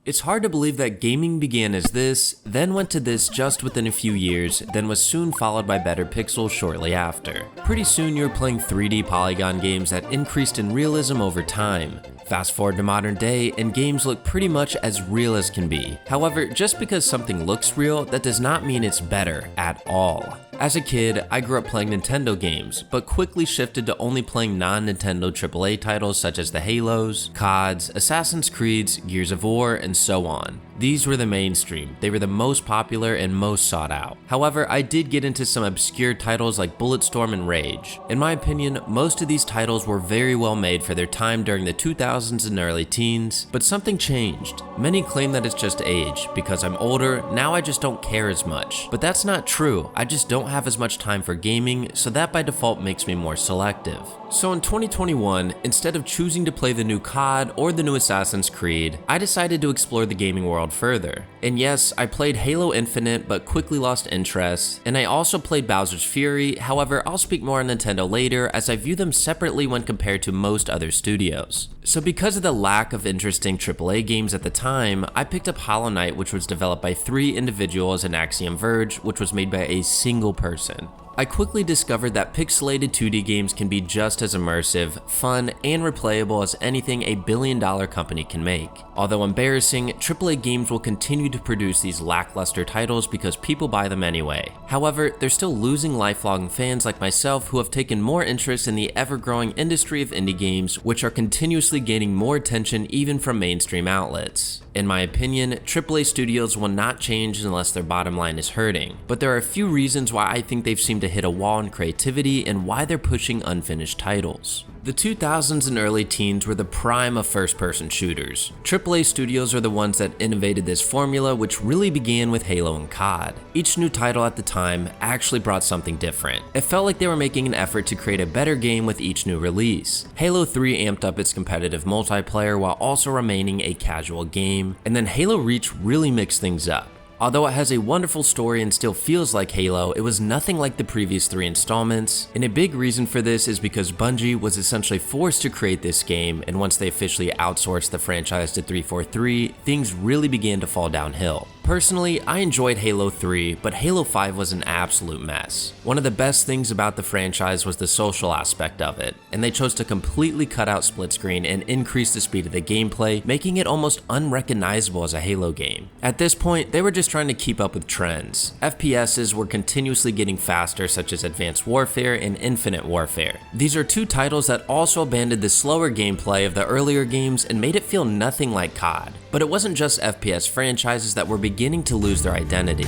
It's hard to believe that gaming began as this, then went to this just within a few years, then was soon followed by better pixels shortly after. Pretty soon you were playing 3D polygon games that increased in realism over time. Fast forward to modern day, and games look pretty much as real as can be. However, just because something looks real, that does not mean it's better at all. As a kid, I grew up playing Nintendo games, but quickly shifted to only playing non-Nintendo AAA titles such as the Halos, CODs, Assassin's Creeds, Gears of War, and so on. These were the mainstream, they were the most popular and most sought out. However, I did get into some obscure titles like Bulletstorm and Rage. In my opinion, most of these titles were very well made for their time during the 2000s and early teens, but something changed. Many claim that it's just age. Because I'm older, now I just don't care as much. But that's not true, I just don't have as much time for gaming, so that by default makes me more selective. So in 2021, instead of choosing to play the new COD or the new Assassin's Creed, I decided to explore the gaming world further. And yes, I played Halo Infinite but quickly lost interest, and I also played Bowser's Fury. However, I'll speak more on Nintendo later as I view them separately when compared to most other studios. So because of the lack of interesting AAA games at the time, I picked up Hollow Knight, which was developed by 3 individuals, and Axiom Verge, which was made by a single person. I quickly discovered that pixelated 2D games can be just as immersive, fun, and replayable as anything a billion-dollar company can make. Although embarrassing, AAA games will continue to produce these lackluster titles because people buy them anyway. However, they're still losing lifelong fans like myself who have taken more interest in the ever-growing industry of indie games, which are continuously gaining more attention even from mainstream outlets. In my opinion, AAA studios will not change unless their bottom line is hurting, but there are a few reasons why I think they've seemed to hit a wall in creativity and why they're pushing unfinished titles. The 2000s and early teens were the prime of first-person shooters. AAA studios are the ones that innovated this formula, which really began with Halo and COD. Each new title at the time actually brought something different. It felt like they were making an effort to create a better game with each new release. Halo 3 amped up its competitive multiplayer while also remaining a casual game, and then Halo Reach really mixed things up. Although it has a wonderful story and still feels like Halo, it was nothing like the previous 3 installments, and a big reason for this is because Bungie was essentially forced to create this game, and once they officially outsourced the franchise to 343, things really began to fall downhill. Personally, I enjoyed Halo 3, but Halo 5 was an absolute mess. One of the best things about the franchise was the social aspect of it, and they chose to completely cut out split screen and increase the speed of the gameplay, making it almost unrecognizable as a Halo game. At this point, they were just trying to keep up with trends. FPSs were continuously getting faster, such as Advanced Warfare and Infinite Warfare. These are 2 titles that also abandoned the slower gameplay of the earlier games and made it feel nothing like COD. But it wasn't just FPS franchises that were beginning to lose their identity.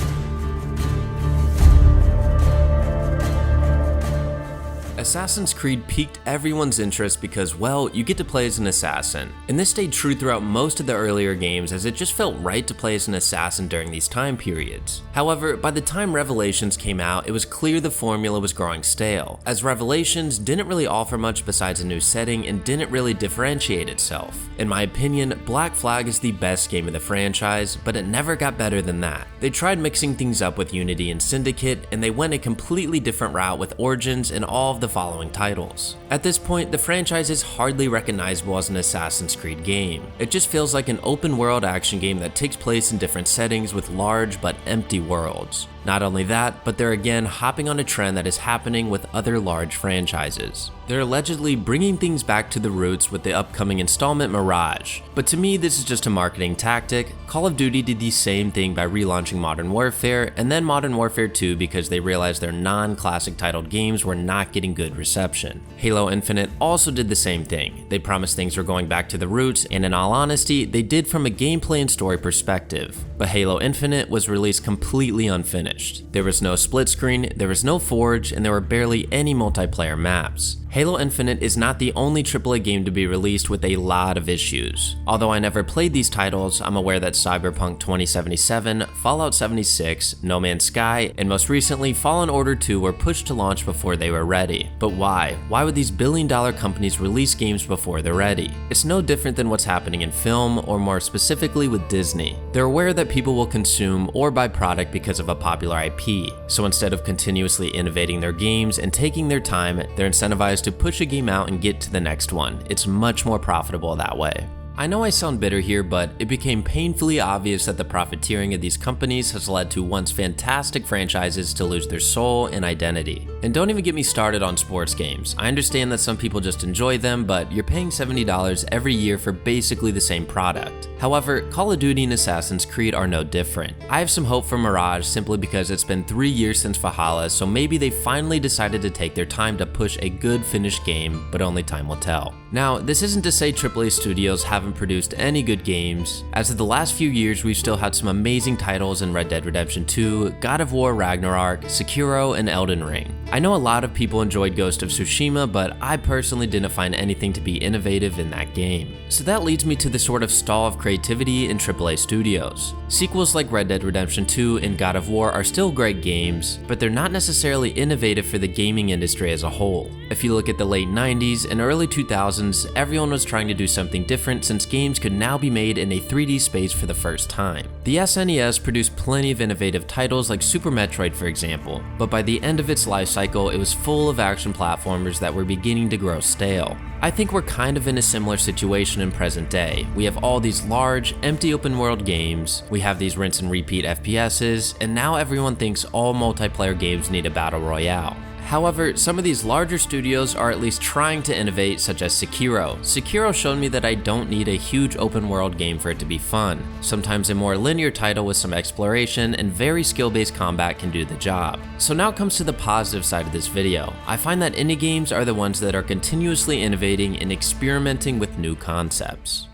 Assassin's Creed piqued everyone's interest because, well, you get to play as an assassin. And this stayed true throughout most of the earlier games as it just felt right to play as an assassin during these time periods. However, by the time Revelations came out, it was clear the formula was growing stale, as Revelations didn't really offer much besides a new setting and didn't really differentiate itself. In my opinion, Black Flag is the best game of the franchise, but it never got better than that. They tried mixing things up with Unity and Syndicate, and they went a completely different route with Origins and all of the following titles. At this point, the franchise is hardly recognizable as an Assassin's Creed game. It just feels like an open world action game that takes place in different settings with large but empty worlds. Not only that, but they're again hopping on a trend that is happening with other large franchises. They're allegedly bringing things back to the roots with the upcoming installment Mirage, but to me this is just a marketing tactic. Call of Duty did the same thing by relaunching Modern Warfare and then Modern Warfare 2 because they realized their non-classic titled games were not getting good reception. Halo Infinite also did the same thing. They promised things were going back to the roots, and in all honesty, they did from a gameplay and story perspective. But Halo Infinite was released completely unfinished. There was no split screen, there was no Forge, and there were barely any multiplayer maps. Halo Infinite is not the only AAA game to be released with a lot of issues. Although I never played these titles, I'm aware that Cyberpunk 2077, Fallout 76, No Man's Sky, and most recently Fallen Order 2 were pushed to launch before they were ready. But why? Why would these billion-dollar companies release games before they're ready? It's no different than what's happening in film, or more specifically with Disney. They're aware that people will consume or buy product because of a popular IP, so instead of continuously innovating their games and taking their time, they're incentivized to push a game out and get to the next one. It's much more profitable that way. I know I sound bitter here, but it became painfully obvious that the profiteering of these companies has led to once fantastic franchises to lose their soul and identity. And don't even get me started on sports games. I understand that some people just enjoy them, but you're paying $70 every year for basically the same product. However, Call of Duty and Assassin's Creed are no different. I have some hope for Mirage simply because it's been 3 years since Valhalla, so maybe they finally decided to take their time to push a good finished game, but only time will tell. Now, this isn't to say AAA studios haven't produced any good games. As of the last few years, we've still had some amazing titles in Red Dead Redemption 2, God of War Ragnarok, Sekiro, and Elden Ring. I know a lot of people enjoyed Ghost of Tsushima, but I personally didn't find anything to be innovative in that game. So that leads me to the sort of stall of creativity in AAA studios. Sequels like Red Dead Redemption 2 and God of War are still great games, but they're not necessarily innovative for the gaming industry as a whole. If you look at the late 90s and early 2000s, everyone was trying to do something different since games could now be made in a 3D space for the first time. The SNES produced plenty of innovative titles like Super Metroid, for example, but by the end of its life cycle, it was full of action platformers that were beginning to grow stale. I think we're kind of in a similar situation in present day. We have all these large, empty open world games, we have these rinse and repeat FPSs, and now everyone thinks all multiplayer games need a battle royale. However, some of these larger studios are at least trying to innovate, such as Sekiro. Sekiro showed me that I don't need a huge open world game for it to be fun. Sometimes a more linear title with some exploration and very skill-based combat can do the job. So now it comes to the positive side of this video. I find that indie games are the ones that are continuously innovating and experimenting with new concepts.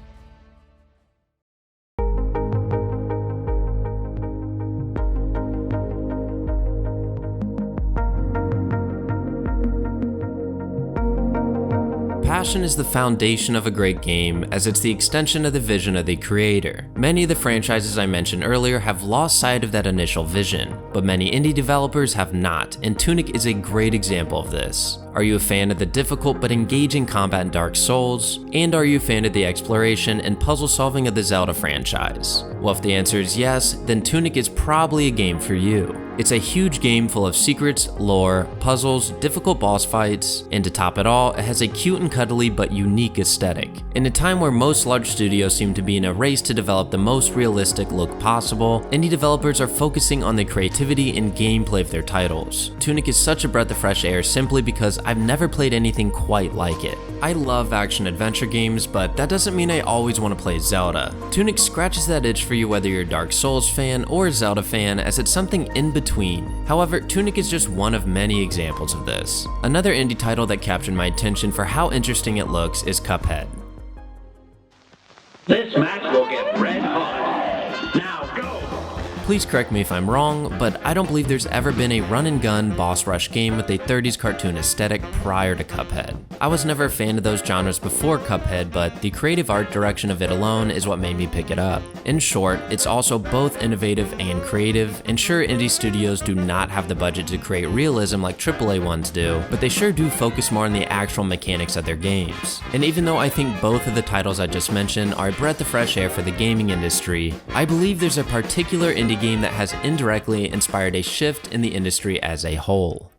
Passion is the foundation of a great game, as it's the extension of the vision of the creator. Many of the franchises I mentioned earlier have lost sight of that initial vision, but many indie developers have not, and Tunic is a great example of this. Are you a fan of the difficult but engaging combat in Dark Souls? And are you a fan of the exploration and puzzle solving of the Zelda franchise? Well, if the answer is yes, then Tunic is probably a game for you. It's a huge game full of secrets, lore, puzzles, difficult boss fights, and to top it all, it has a cute and cuddly but unique aesthetic. In a time where most large studios seem to be in a race to develop the most realistic look possible, indie developers are focusing on the creativity and gameplay of their titles. Tunic is such a breath of fresh air simply because I've never played anything quite like it. I love action-adventure games, but that doesn't mean I always want to play Zelda. Tunic scratches that itch for you whether you're a Dark Souls fan or a Zelda fan, as it's something in between. However, Tunic is just one of many examples of this. Another indie title that captured my attention for how interesting it looks is Cuphead. This match will get red hot. Now go! Please correct me if I'm wrong, but I don't believe there's ever been a run-and-gun boss rush game with a 30s cartoon aesthetic prior to Cuphead. I was never a fan of those genres before Cuphead, but the creative art direction of it alone is what made me pick it up. In short, it's also both innovative and creative, and sure, indie studios do not have the budget to create realism like AAA ones do, but they sure do focus more on the actual mechanics of their games. And even though I think both of the titles I just mentioned are a breath of fresh air for the gaming industry, I believe there's a particular indie game that has indirectly inspired a shift in the industry as a whole.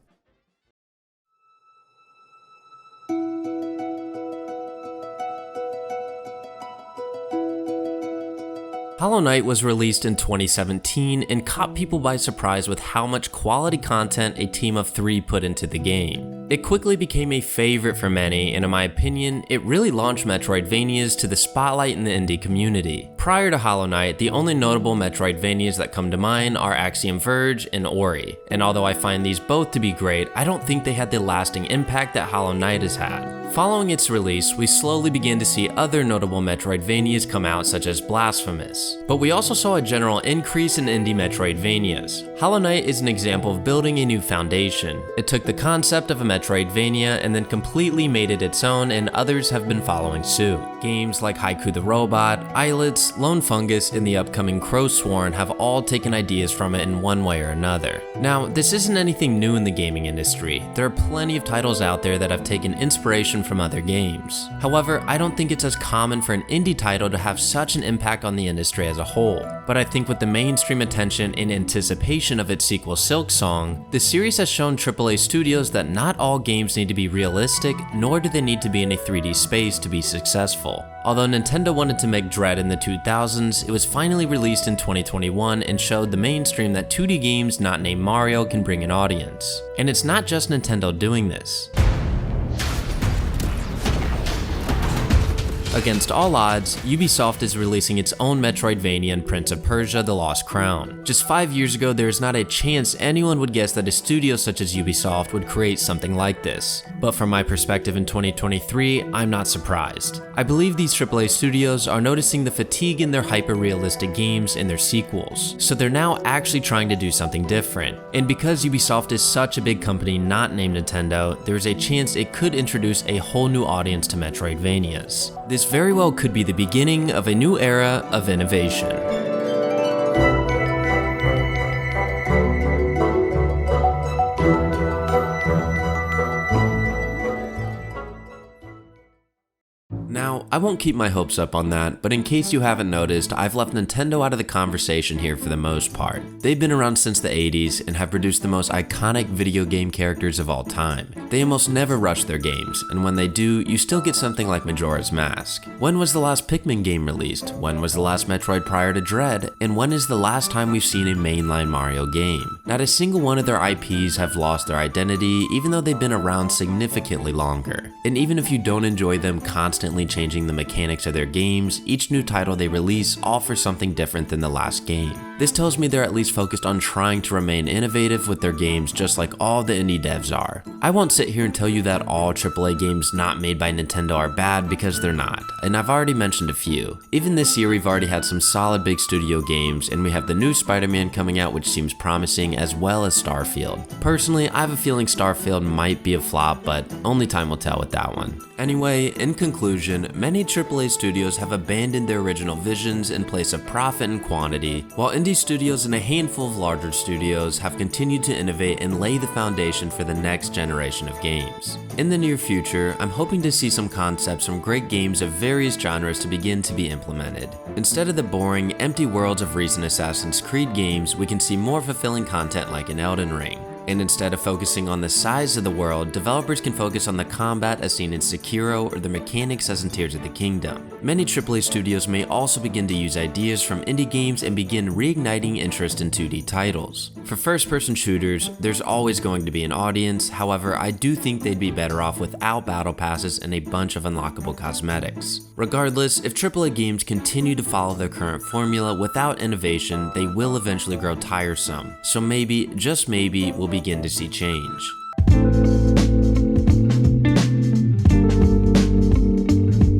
Hollow Knight was released in 2017 and caught people by surprise with how much quality content a team of 3 put into the game. It quickly became a favorite for many, and in my opinion, it really launched Metroidvanias to the spotlight in the indie community. Prior to Hollow Knight, the only notable Metroidvanias that come to mind are Axiom Verge and Ori, and although I find these both to be great, I don't think they had the lasting impact that Hollow Knight has had. Following its release, we slowly began to see other notable Metroidvanias come out, such as Blasphemous. But we also saw a general increase in indie Metroidvanias. Hollow Knight is an example of building a new foundation. It took the concept of a Metroidvania and then completely made it its own, and others have been following suit. Games like Haiku the Robot, Islets, Lone Fungus, and the upcoming Crowsworn have all taken ideas from it in one way or another. Now, this isn't anything new in the gaming industry. There are plenty of titles out there that have taken inspiration from other games. However, I don't think it's as common for an indie title to have such an impact on the industry as a whole. But I think with the mainstream attention and anticipation of its sequel SilkSong, the series has shown AAA studios that not all games need to be realistic, nor do they need to be in a 3D space to be successful. Although Nintendo wanted to make Dread in the 2000s, it was finally released in 2021 and showed the mainstream that 2D games not named Mario can bring an audience. And it's not just Nintendo doing this. Against all odds, Ubisoft is releasing its own Metroidvania in Prince of Persia: The Lost Crown. Just 5 years ago, there is not a chance anyone would guess that a studio such as Ubisoft would create something like this. But from my perspective in 2023, I'm not surprised. I believe these AAA studios are noticing the fatigue in their hyper-realistic games and their sequels, so they're now actually trying to do something different. And because Ubisoft is such a big company not named Nintendo, there is a chance it could introduce a whole new audience to Metroidvanias. This very well could be the beginning of a new era of innovation. Now, I won't keep my hopes up on that, but in case you haven't noticed, I've left Nintendo out of the conversation here for the most part. They've been around since the 80s and have produced the most iconic video game characters of all time. They almost never rush their games, and when they do, you still get something like Majora's Mask. When was the last Pikmin game released? When was the last Metroid prior to Dread? And when is the last time we've seen a mainline Mario game? Not a single one of their IPs have lost their identity, even though they've been around significantly longer. And even if you don't enjoy them constantly changing the mechanics of their games, each new title they release offers something different than the last game. This tells me they're at least focused on trying to remain innovative with their games, just like all the indie devs are. I won't sit here and tell you that all AAA games not made by Nintendo are bad, because they're not, and I've already mentioned a few. Even this year we've already had some solid big studio games, and we have the new Spider-Man coming out, which seems promising, as well as Starfield. Personally, I have a feeling Starfield might be a flop, but only time will tell with that one. Anyway, in conclusion, many AAA studios have abandoned their original visions in place of profit and quantity, while indie studios and a handful of larger studios have continued to innovate and lay the foundation for the next generation of games. In the near future, I'm hoping to see some concepts from great games of various genres to begin to be implemented. Instead of the boring, empty worlds of recent Assassin's Creed games, we can see more fulfilling content like in Elden Ring. And instead of focusing on the size of the world, developers can focus on the combat as seen in Sekiro or the mechanics as in Tears of the Kingdom. Many AAA studios may also begin to use ideas from indie games and begin reigniting interest in 2D titles. For first-person shooters, there's always going to be an audience, however, I do think they'd be better off without battle passes and a bunch of unlockable cosmetics. Regardless, if AAA games continue to follow their current formula without innovation, they will eventually grow tiresome. So maybe, just maybe, we'll begin to see change.